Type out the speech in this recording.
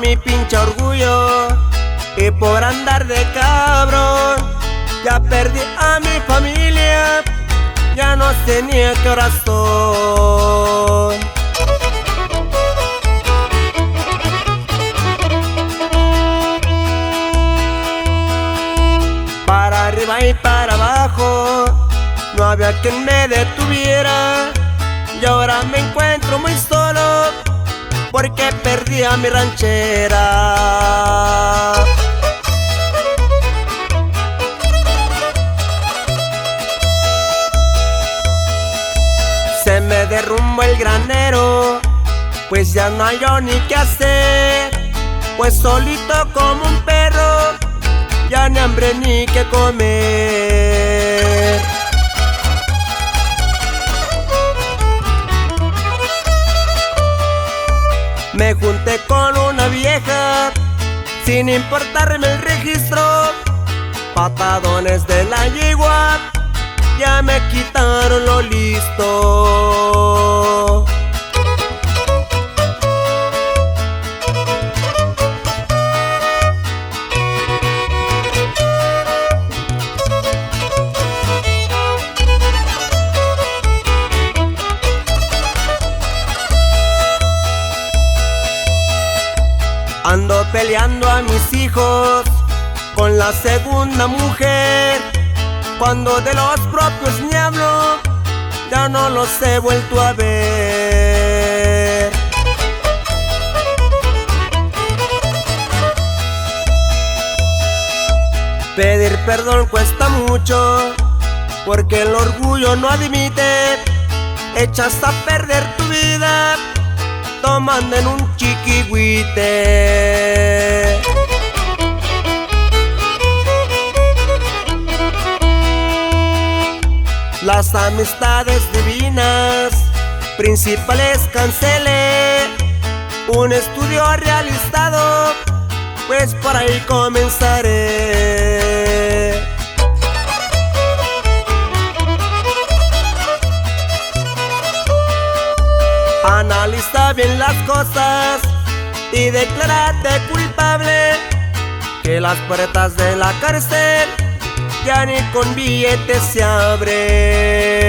mi pinche orgullo y por andar de cabrón ya perdí a mi familia, ya no sé ni a qué hora son. Para arriba y para abajo no había quien me detuviera, y ahora me encuentro muy solo porque perdí a mi ranchera. Se me derrumbó el granero, pues ya no hay yo ni qué hacer, pues solito como un perro, ya ni hambre ni qué comer. Me junté con una vieja, sin importarme el registro, patadones de la yegua, ya me quitaron lo listo. Ando peleando a mis hijos con la segunda mujer, cuando de los propios ni hablo, ya no los he vuelto a ver. Pedir perdón cuesta mucho, porque el orgullo no admite. Echas a perder tu vida tomando en un chiquihuite. Las amistades divinas principales cancelé, un estudio realizado, pues por ahí comenzaré. Analiza bien las cosas y declárate culpable, que las puertas de la cárcel ya ni con billetes se abren.